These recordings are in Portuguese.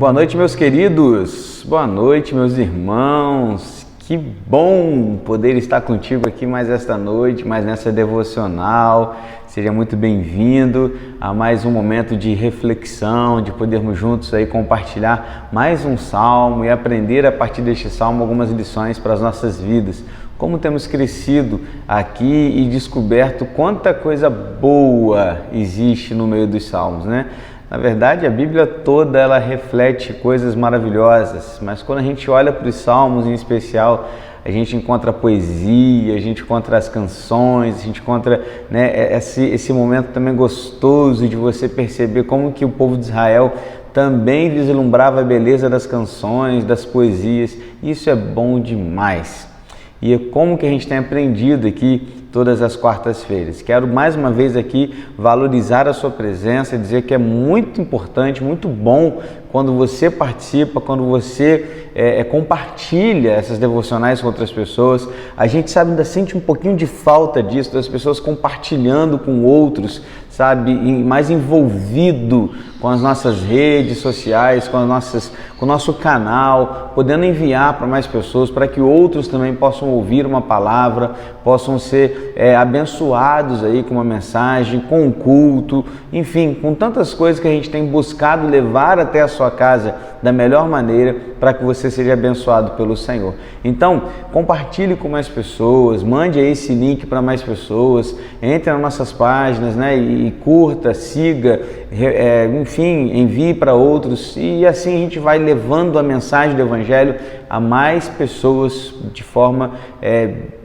Boa noite, meus queridos. Boa noite, meus irmãos. Que bom poder estar contigo aqui mais esta noite, mais nessa devocional. Seja muito bem-vindo a mais um momento de reflexão, de podermos juntos aí compartilhar mais um salmo e aprender a partir deste salmo algumas lições para as nossas vidas. Como temos crescido aqui e descoberto quanta coisa boa existe no meio dos salmos, né? Na verdade, a Bíblia toda ela reflete coisas maravilhosas, mas quando a gente olha para os salmos em especial, a gente encontra a poesia, a gente encontra as canções, a gente encontra, né, esse momento também gostoso de você perceber como que o povo de Israel também vislumbrava a beleza das canções, das poesias. Isso é bom demais. E é como que a gente tem aprendido aqui todas as quartas-feiras. Quero mais uma vez aqui valorizar a sua presença, dizer que é muito importante, muito bom quando você participa, quando você compartilha essas devocionais com outras pessoas. A gente sabe, ainda sente um pouquinho de falta disso, das pessoas compartilhando com outros, sabe, mais envolvido com as nossas redes sociais, com o nosso canal, podendo enviar para mais pessoas, para que outros também possam ouvir uma palavra, possam ser abençoados aí com uma mensagem, com um culto, enfim, com tantas coisas que a gente tem buscado levar até a sua casa da melhor maneira para que você seja abençoado pelo Senhor. Então, compartilhe com mais pessoas, mande aí esse link para mais pessoas, entre nas nossas páginas, né, e curta, siga, enfim, envie para outros, e assim a gente vai levando a mensagem do Evangelho a mais pessoas de forma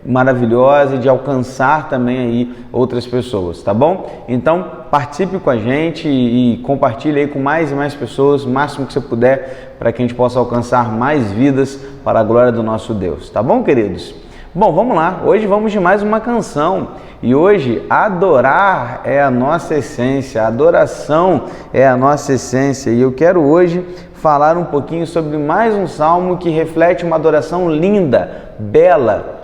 maravilhosa e de alcançar também aí outras pessoas, tá bom? Então participe com a gente e compartilhe aí com mais e mais pessoas, o máximo que você puder, para que a gente possa alcançar mais vidas para a glória do nosso Deus, tá bom, queridos? Bom, vamos lá, hoje vamos de mais uma canção, e hoje adorar é a nossa essência, a adoração é a nossa essência, e eu quero hoje falar um pouquinho sobre mais um salmo que reflete uma adoração linda, bela,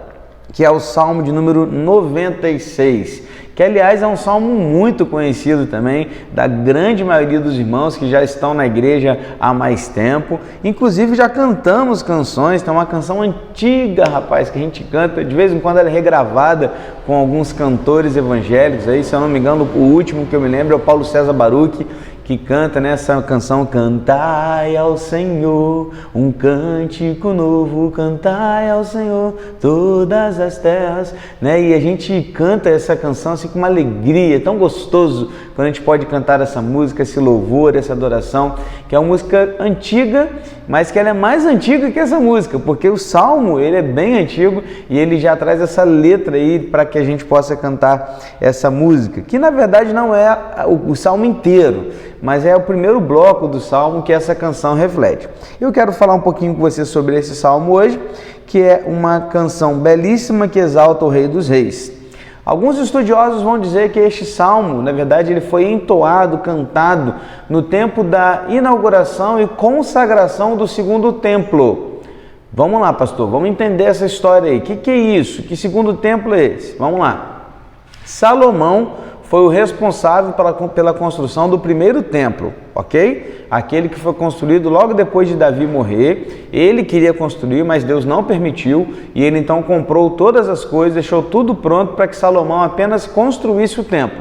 que é o salmo de número 96, que aliás é um salmo muito conhecido também da grande maioria dos irmãos que já estão na igreja há mais tempo. Inclusive já cantamos canções, tem uma canção antiga, rapaz, que a gente canta, de vez em quando ela é regravada com alguns cantores evangélicos, aí, se eu não me engano, o último que eu me lembro é o Paulo César Baruch, que canta nessa canção: cantai ao Senhor um cântico novo, cantai ao Senhor todas as terras, né? E a gente canta essa canção assim com uma alegria, é tão gostoso quando a gente pode cantar essa música, esse louvor, essa adoração, que é uma música antiga, mas que ela é mais antiga que essa música, porque o salmo ele é bem antigo e ele já traz essa letra aí para que a gente possa cantar essa música, que na verdade não é o salmo inteiro, mas é o primeiro bloco do salmo que essa canção reflete. Eu quero falar um pouquinho com você sobre esse salmo hoje, que é uma canção belíssima que exalta o Rei dos Reis. Alguns estudiosos vão dizer que este salmo, na verdade, ele foi entoado, cantado no tempo da inauguração e consagração do segundo templo. Vamos lá, pastor, vamos entender essa história aí. O que é isso? Que segundo templo é esse? Vamos lá. Salomão foi o responsável pela construção do primeiro templo, ok? Aquele que foi construído logo depois de Davi morrer. Ele queria construir, mas Deus não permitiu, e ele então comprou todas as coisas, deixou tudo pronto para que Salomão apenas construísse o templo.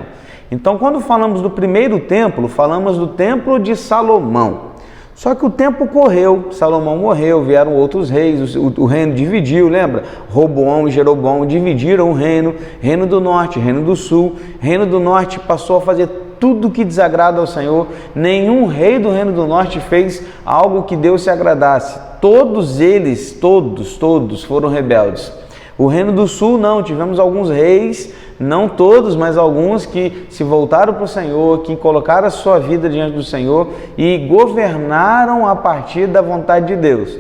Então, quando falamos do primeiro templo, falamos do templo de Salomão. Só que o tempo correu, Salomão morreu, vieram outros reis, o reino dividiu, lembra? Roboão e Jeroboão dividiram o reino, reino do norte, reino do sul. Reino do norte passou a fazer tudo que desagrada ao Senhor. Nenhum rei do reino do norte fez algo que Deus se agradasse. Todos eles, todos foram rebeldes. O reino do sul não, tivemos alguns reis, não todos, mas alguns que se voltaram para o Senhor, que colocaram a sua vida diante do Senhor e governaram a partir da vontade de Deus.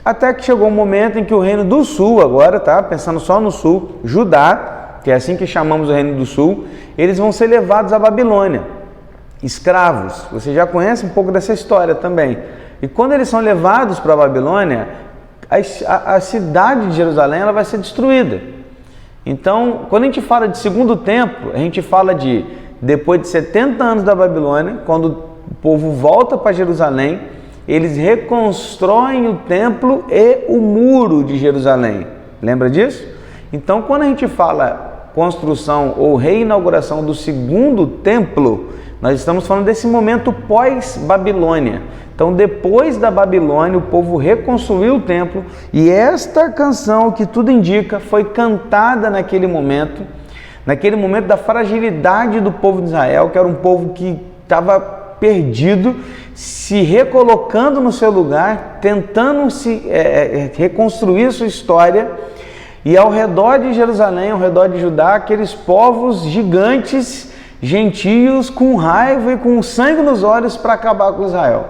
Até que chegou um momento em que o reino do sul, agora, tá? Pensando só no sul, Judá, que é assim que chamamos o reino do sul, eles vão ser levados à Babilônia, escravos. Você já conhece um pouco dessa história também. E quando eles são levados para a Babilônia, a cidade de Jerusalém ela vai ser destruída. Então, quando a gente fala de segundo templo, a gente fala de depois de 70 anos da Babilônia, quando o povo volta para Jerusalém, eles reconstroem o templo e o muro de Jerusalém. Lembra disso? Então, quando a gente fala construção ou reinauguração do segundo templo, nós estamos falando desse momento pós-Babilônia. Então, depois da Babilônia, o povo reconstruiu o templo e esta canção, que tudo indica, foi cantada naquele momento da fragilidade do povo de Israel, que era um povo que estava perdido, se recolocando no seu lugar, tentando reconstruir a sua história. E ao redor de Jerusalém, ao redor de Judá, aqueles povos gigantes, gentios, com raiva e com sangue nos olhos para acabar com Israel.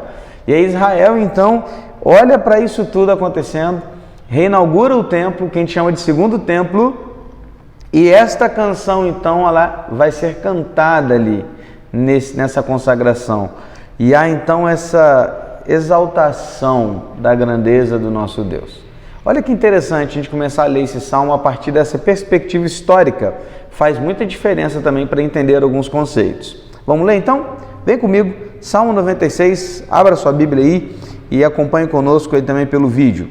E aí Israel, então, olha para isso tudo acontecendo, reinaugura o templo, que a gente chama de segundo templo, e esta canção, então, ela vai ser cantada ali, nessa consagração. E há, então, essa exaltação da grandeza do nosso Deus. Olha que interessante a gente começar a ler esse salmo a partir dessa perspectiva histórica. Faz muita diferença também para entender alguns conceitos. Vamos ler então? Vem comigo, Salmo 96, abra sua Bíblia aí e acompanhe conosco aí também pelo vídeo.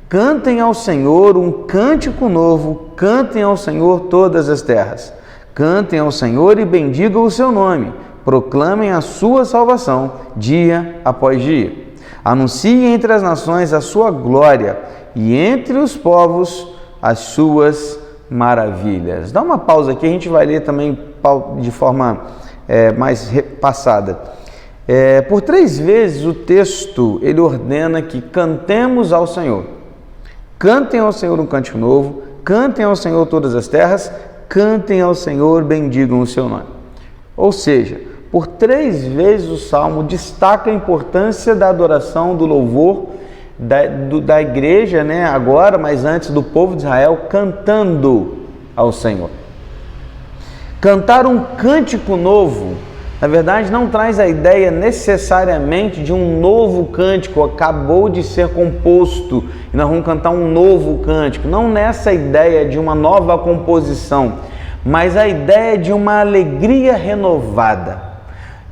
Cantem ao Senhor um cântico novo, cantem ao Senhor todas as terras. Cantem ao Senhor e bendigam o seu nome, proclamem a sua salvação dia após dia. Anunciem entre as nações a sua glória e entre os povos as suas maravilhas. Dá uma pausa aqui, a gente vai ler também de forma mais passada. Por 3 vezes o texto ele ordena que cantemos ao Senhor. Cantem ao Senhor um cântico novo, cantem ao Senhor todas as terras, cantem ao Senhor, bendigam o seu nome. Ou seja, por 3 vezes o Salmo destaca a importância da adoração, do louvor, da igreja, né, agora, mas antes do povo de Israel, cantando ao Senhor. Cantar um cântico novo, na verdade, não traz a ideia necessariamente de um novo cântico, acabou de ser composto e nós vamos cantar um novo cântico. Não nessa ideia de uma nova composição, mas a ideia de uma alegria renovada.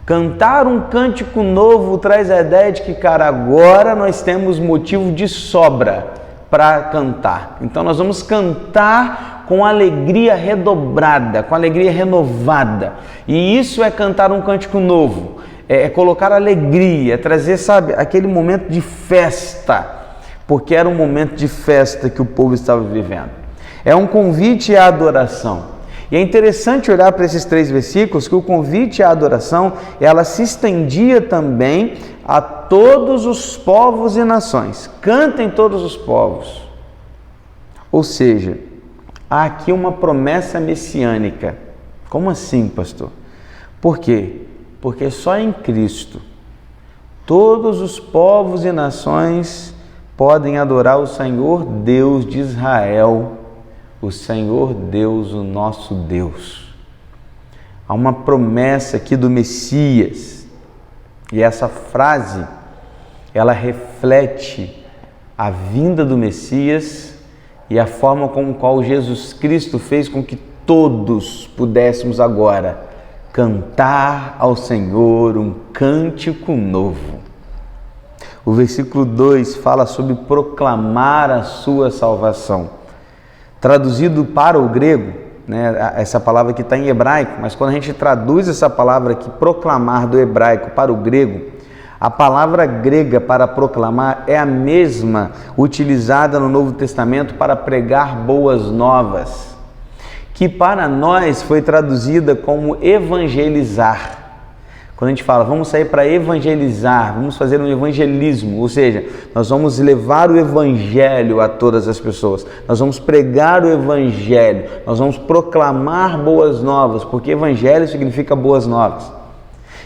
Cantar um cântico novo traz a ideia de que, cara, agora nós temos motivo de sobra para cantar. Então nós vamos cantar com alegria redobrada, com alegria renovada. E isso é cantar um cântico novo, é colocar alegria, é trazer, sabe, aquele momento de festa, porque era um momento de festa que o povo estava vivendo. É um convite à adoração. E é interessante olhar para esses 3 versículos, que o convite à adoração, ela se estendia também a todos os povos e nações. Cantem todos os povos. Ou seja, há aqui uma promessa messiânica. Como assim, pastor? Por quê? Porque só em Cristo todos os povos e nações podem adorar o Senhor Deus de Israel, o Senhor Deus, o nosso Deus. Há uma promessa aqui do Messias, e essa frase, ela reflete a vinda do Messias e a forma com qual Jesus Cristo fez com que todos pudéssemos agora cantar ao Senhor um cântico novo. O versículo 2 fala sobre proclamar a sua salvação. Traduzido para o grego, né, essa palavra que está em hebraico, mas quando a gente traduz essa palavra aqui, proclamar, do hebraico para o grego, a palavra grega para proclamar é a mesma utilizada no Novo Testamento para pregar boas novas, que para nós foi traduzida como evangelizar. Quando a gente fala, vamos sair para evangelizar, vamos fazer um evangelismo, ou seja, nós vamos levar o evangelho a todas as pessoas, nós vamos pregar o evangelho, nós vamos proclamar boas novas, porque evangelho significa boas novas.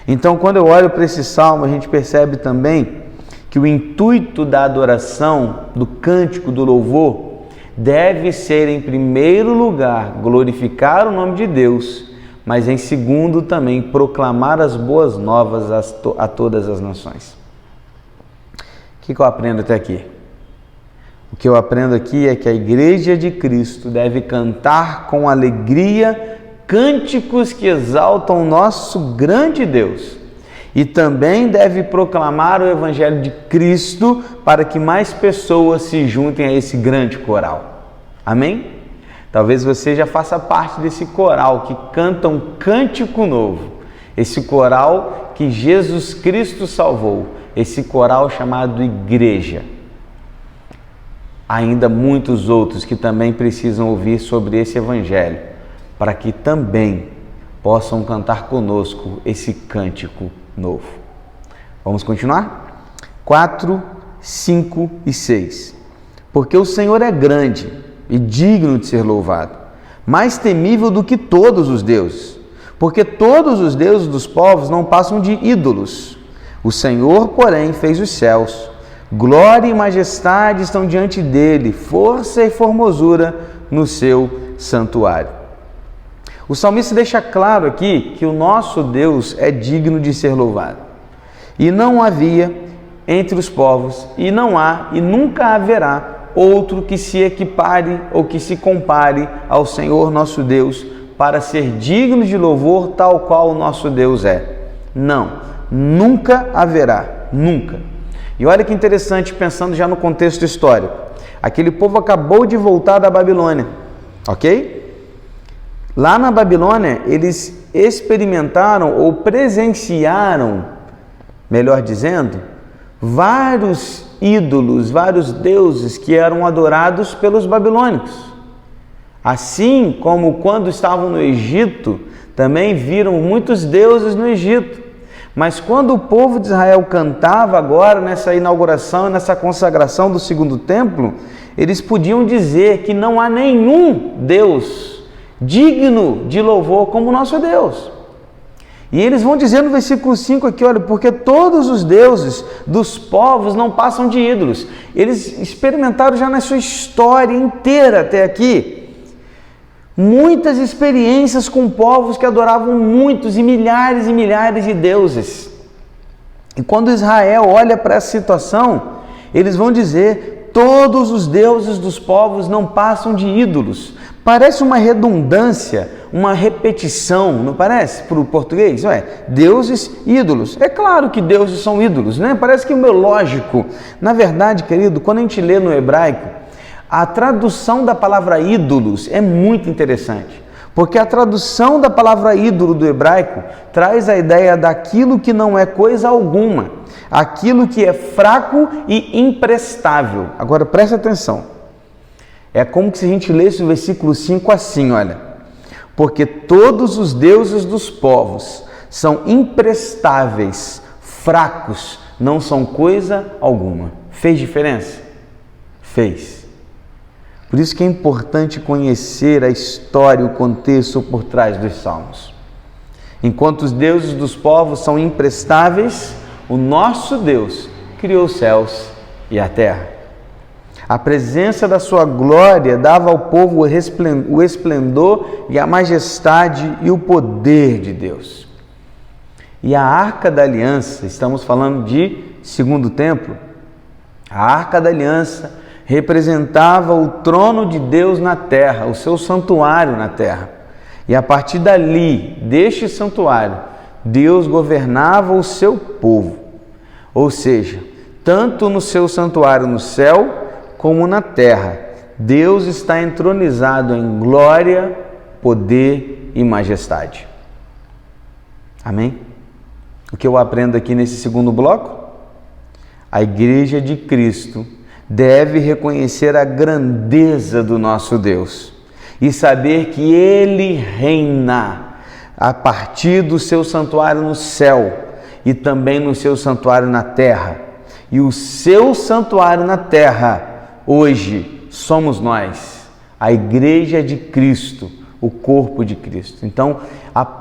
Então, quando eu olho para esse salmo, a gente percebe também que o intuito da adoração, do cântico, do louvor, deve ser, em primeiro lugar, glorificar o nome de Deus, mas em segundo também proclamar as boas novas a todas as nações. O que eu aprendo até aqui? O que eu aprendo aqui é que a Igreja de Cristo deve cantar com alegria cânticos que exaltam o nosso grande Deus e também deve proclamar o Evangelho de Cristo para que mais pessoas se juntem a esse grande coral. Amém? Talvez você já faça parte desse coral que canta um cântico novo, esse coral que Jesus Cristo salvou, esse coral chamado igreja. Ainda muitos outros que também precisam ouvir sobre esse Evangelho, para que também possam cantar conosco esse cântico novo. Vamos continuar? 4, 5 e 6. Porque o Senhor é grande e digno de ser louvado, mais temível do que todos os deuses, porque todos os deuses dos povos não passam de ídolos. O Senhor, porém, fez os céus. Glória e majestade estão diante dele, força e formosura no seu santuário. O salmista deixa claro aqui que o nosso Deus é digno de ser louvado. E não havia entre os povos, e não há e nunca haverá outro que se equipare ou que se compare ao Senhor nosso Deus para ser digno de louvor tal qual o nosso Deus é. Não, nunca haverá, nunca. E olha que interessante, pensando já no contexto histórico. Aquele povo acabou de voltar da Babilônia, ok? Lá na Babilônia, eles experimentaram ou presenciaram, melhor dizendo, vários ídolos, vários deuses que eram adorados pelos babilônicos. Assim como quando estavam no Egito, também viram muitos deuses no Egito. Mas quando o povo de Israel cantava agora nessa inauguração, nessa consagração do segundo templo, eles podiam dizer que não há nenhum Deus digno de louvor como o nosso Deus. E eles vão dizer no versículo 5 aqui, olha, porque todos os deuses dos povos não passam de ídolos. Eles experimentaram já na sua história inteira até aqui muitas experiências com povos que adoravam muitos e milhares de deuses. E quando Israel olha para essa situação, eles vão dizer, todos os deuses dos povos não passam de ídolos. Parece uma redundância, uma repetição, não parece, para o português? Deuses, ídolos. É claro que deuses são ídolos, né? Parece que é lógico. Na verdade, querido, quando a gente lê no hebraico, a tradução da palavra ídolos é muito interessante, porque a tradução da palavra ídolo do hebraico traz a ideia daquilo que não é coisa alguma, aquilo que é fraco e imprestável. Agora preste atenção, é como se a gente lesse o versículo 5 assim, olha, porque todos os deuses dos povos são imprestáveis, fracos, não são coisa alguma. Fez diferença? Fez. Por isso que é importante conhecer a história, o contexto por trás dos salmos. Enquanto os deuses dos povos são imprestáveis, o nosso Deus criou os céus e a terra. A presença da sua glória dava ao povo o esplendor e a majestade e o poder de Deus. E a Arca da Aliança, estamos falando de segundo templo, a Arca da Aliança representava o trono de Deus na terra, o seu santuário na terra. E a partir dali, deste santuário, Deus governava o seu povo. Ou seja, tanto no seu santuário no céu, como na terra, Deus está entronizado em glória, poder e majestade. Amém? O que eu aprendo aqui nesse segundo bloco? A Igreja de Cristo deve reconhecer a grandeza do nosso Deus e saber que Ele reina a partir do seu santuário no céu e também no seu santuário na terra. E o seu santuário na terra, hoje, somos nós, a Igreja de Cristo, o corpo de Cristo. Então,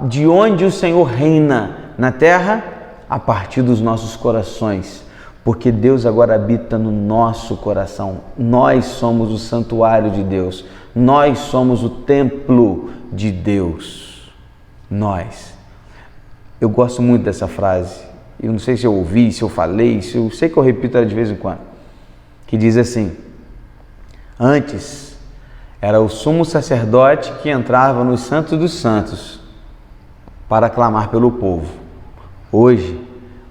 de onde o Senhor reina na terra? A partir dos nossos corações. Porque Deus agora habita no nosso coração. Nós somos o santuário de Deus. Nós somos o templo de Deus. Nós. Eu gosto muito dessa frase. Eu não sei se eu ouvi, se eu falei, eu sei que eu repito ela de vez em quando. Que diz assim: antes era o sumo sacerdote que entrava nos santos dos santos para clamar pelo povo. Hoje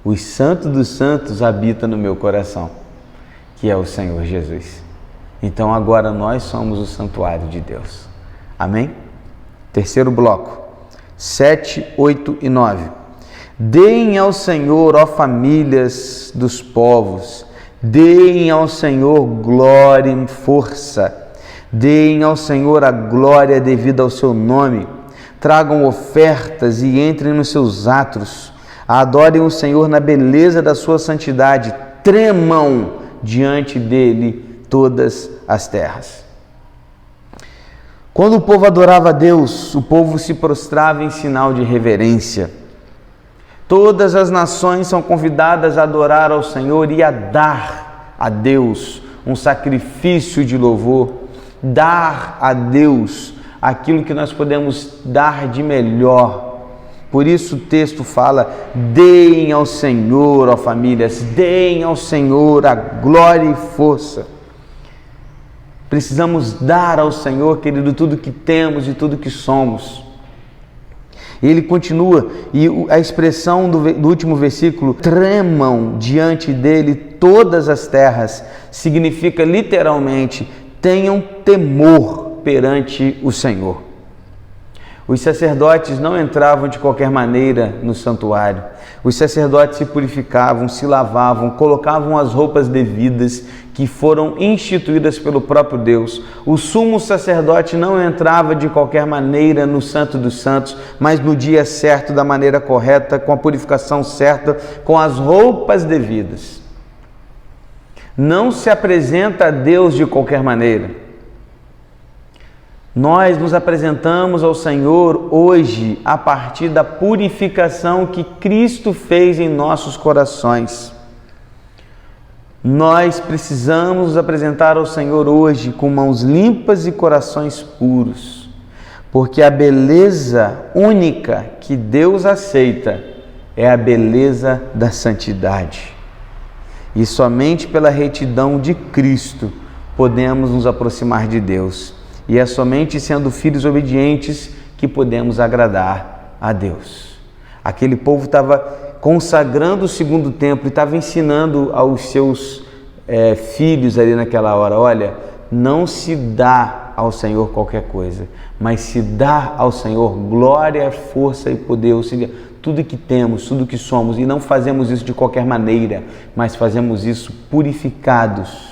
os santos dos santos habita no meu coração, que é o Senhor Jesus. Então agora nós somos o santuário de Deus. Amém? Terceiro bloco, 7, 8 e 9. Deem ao Senhor, ó famílias dos povos, deem ao Senhor glória e força, deem ao Senhor a glória devida ao seu nome, tragam ofertas e entrem nos seus atos, adorem o Senhor na beleza da sua santidade, tremam diante dele todas as terras. Quando o povo adorava a Deus, o povo se prostrava em sinal de reverência. Todas as nações são convidadas a adorar ao Senhor e a dar a Deus um sacrifício de louvor, dar a Deus aquilo que nós podemos dar de melhor. Por isso o texto fala: deem ao Senhor, ó famílias, deem ao Senhor a glória e força. Precisamos dar ao Senhor, querido, tudo que temos e tudo que somos. Ele continua, e a expressão do último versículo, tremam diante dele todas as terras, significa literalmente, tenham temor perante o Senhor. Os sacerdotes não entravam de qualquer maneira no santuário. Os sacerdotes se purificavam, se lavavam, colocavam as roupas devidas que foram instituídas pelo próprio Deus. O sumo sacerdote não entrava de qualquer maneira no Santo dos Santos, mas no dia certo, da maneira correta, com a purificação certa, com as roupas devidas. Não se apresenta a Deus de qualquer maneira. Nós nos apresentamos ao Senhor hoje a partir da purificação que Cristo fez em nossos corações. Nós precisamos nos apresentar ao Senhor hoje com mãos limpas e corações puros, porque a beleza única que Deus aceita é a beleza da santidade. E somente pela retidão de Cristo podemos nos aproximar de Deus. E é somente sendo filhos obedientes que podemos agradar a Deus. Aquele povo estava consagrando o segundo templo e estava ensinando aos seus filhos ali naquela hora: olha, não se dá ao Senhor qualquer coisa, mas se dá ao Senhor glória, força e poder, ou seja, tudo que temos, tudo que somos, e não fazemos isso de qualquer maneira, mas fazemos isso purificados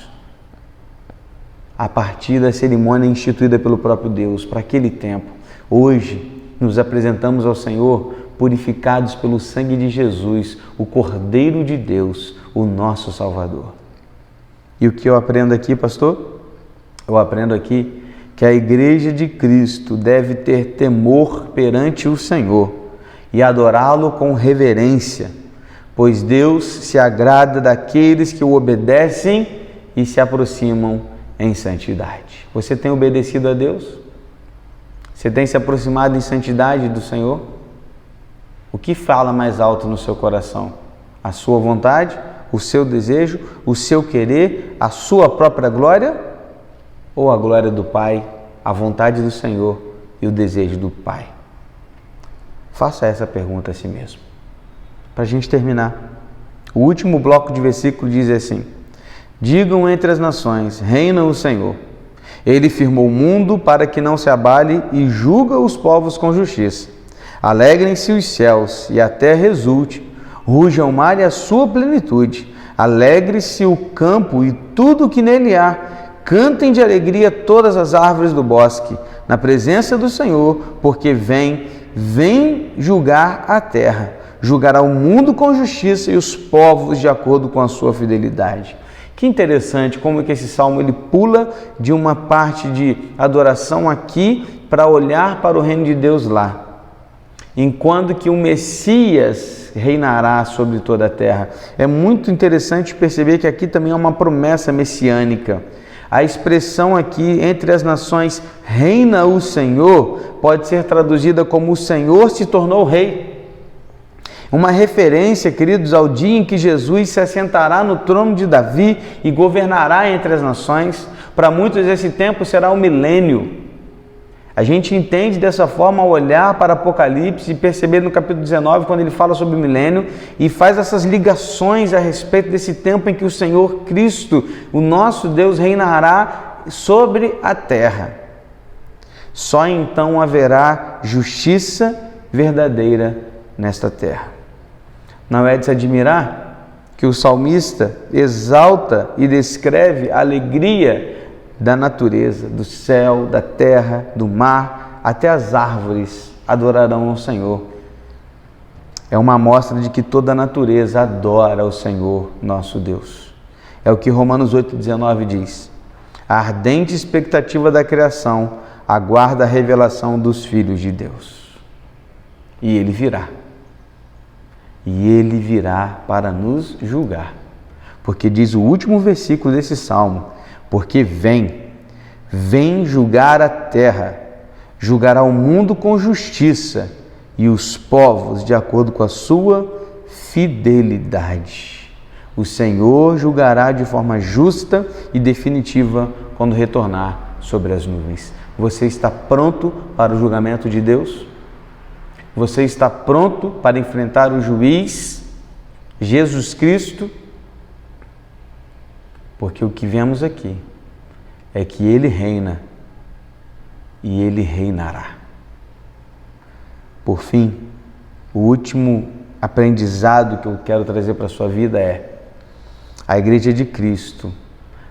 a partir da cerimônia instituída pelo próprio Deus para aquele tempo. Hoje nos apresentamos ao Senhor purificados pelo sangue de Jesus, o Cordeiro de Deus, o nosso Salvador. E o que eu aprendo aqui, pastor? Eu aprendo aqui que a Igreja de Cristo deve ter temor perante o Senhor e adorá-lo com reverência, pois Deus se agrada daqueles que o obedecem e se aproximam em santidade. Você tem obedecido a Deus? Você tem se aproximado em santidade do Senhor? O que fala mais alto no seu coração? A sua vontade, o seu desejo, o seu querer, a sua própria glória? Ou a glória do Pai, a vontade do Senhor e o desejo do Pai? Faça essa pergunta a si mesmo. Para a gente terminar, o último bloco de versículo diz assim: digam entre as nações, reina o Senhor. Ele firmou o mundo para que não se abale e julga os povos com justiça. Alegrem-se os céus e a terra exulte, ruja o mar e a sua plenitude. Alegre-se o campo e tudo o que nele há. Cantem de alegria todas as árvores do bosque, na presença do Senhor, porque vem julgar a terra. Julgará o mundo com justiça e os povos de acordo com a sua fidelidade. Que interessante como que esse salmo ele pula de uma parte de adoração aqui para olhar para o reino de Deus lá. Enquanto que o Messias reinará sobre toda a terra. É muito interessante perceber que aqui também é uma promessa messiânica. A expressão aqui, entre as nações, reina o Senhor, pode ser traduzida como o Senhor se tornou rei. Uma referência, queridos, ao dia em que Jesus se assentará no trono de Davi e governará entre as nações. Para muitos esse tempo será o milênio. A gente entende dessa forma ao olhar para Apocalipse e perceber no capítulo 19, quando ele fala sobre o milênio e faz essas ligações a respeito desse tempo em que o Senhor Cristo, o nosso Deus, reinará sobre a terra. Só então haverá justiça verdadeira nesta terra. Não é de se admirar que o salmista exalta e descreve a alegria da natureza, do céu, da terra, do mar, até as árvores adorarão ao Senhor. É uma amostra de que toda a natureza adora ao Senhor, nosso Deus. É o que Romanos 8,19 diz. A ardente expectativa da criação aguarda a revelação dos filhos de Deus. E Ele virá. E Ele virá para nos julgar. Porque diz o último versículo desse salmo, porque vem julgar a terra, julgará o mundo com justiça e os povos de acordo com a sua fidelidade. O Senhor julgará de forma justa e definitiva quando retornar sobre as nuvens. Você está pronto para o julgamento de Deus? Você está pronto para enfrentar o juiz, Jesus Cristo? Porque o que vemos aqui é que Ele reina e Ele reinará. Por fim, o último aprendizado que eu quero trazer para a sua vida é: a Igreja de Cristo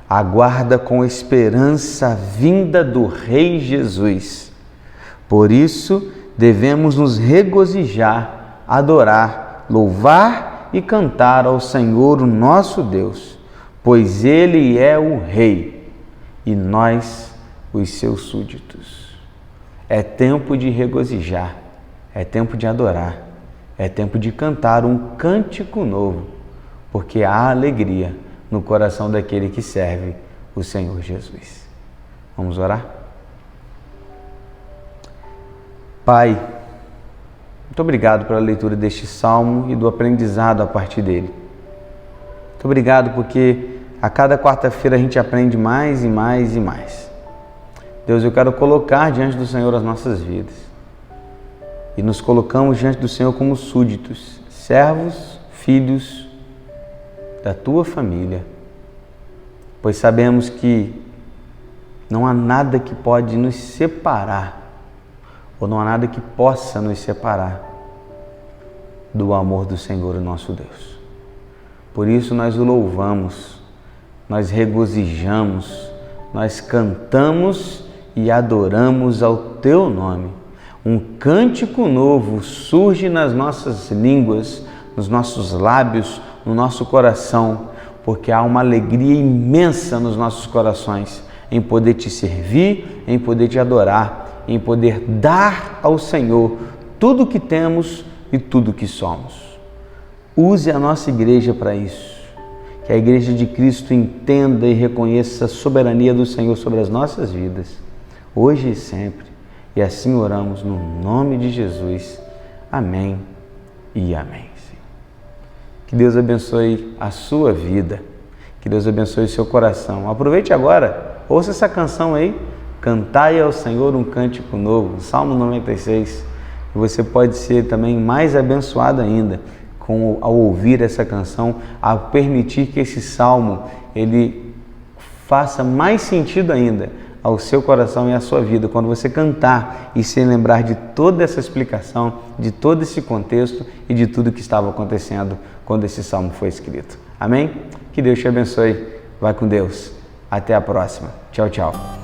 aguarda com esperança a vinda do Rei Jesus. Por isso, devemos nos regozijar, adorar, louvar e cantar ao Senhor, o nosso Deus, pois Ele é o Rei e nós os seus súditos. É tempo de regozijar, é tempo de adorar, é tempo de cantar um cântico novo, porque há alegria no coração daquele que serve o Senhor Jesus. Vamos orar? Pai, muito obrigado pela leitura deste salmo e do aprendizado a partir dele. Muito obrigado porque a cada quarta-feira a gente aprende mais e mais e mais. Deus, eu quero colocar diante do Senhor as nossas vidas. E nos colocamos diante do Senhor como súditos, servos, filhos da Tua família. Pois sabemos que não há nada que pode nos separar, ou não há nada que possa nos separar do amor do Senhor, o nosso Deus. Por isso nós o louvamos, nós regozijamos, nós cantamos e adoramos ao Teu nome. Um cântico novo surge nas nossas línguas, nos nossos lábios, no nosso coração, porque há uma alegria imensa nos nossos corações em poder Te servir, em poder Te adorar, em poder dar ao Senhor tudo o que temos e tudo o que somos. Use a nossa igreja para isso. Que a Igreja de Cristo entenda e reconheça a soberania do Senhor sobre as nossas vidas, hoje e sempre. E assim oramos no nome de Jesus. Amém e amém. Que Deus abençoe a sua vida. Que Deus abençoe o seu coração. Aproveite agora, ouça essa canção aí. Cantai ao Senhor um cântico novo, Salmo 96. E você pode ser também mais abençoado ainda ao ouvir essa canção, a permitir que esse salmo ele faça mais sentido ainda ao seu coração e à sua vida, quando você cantar e se lembrar de toda essa explicação, de todo esse contexto e de tudo que estava acontecendo quando esse salmo foi escrito. Amém? Que Deus te abençoe. Vai com Deus. Até a próxima. Tchau, tchau.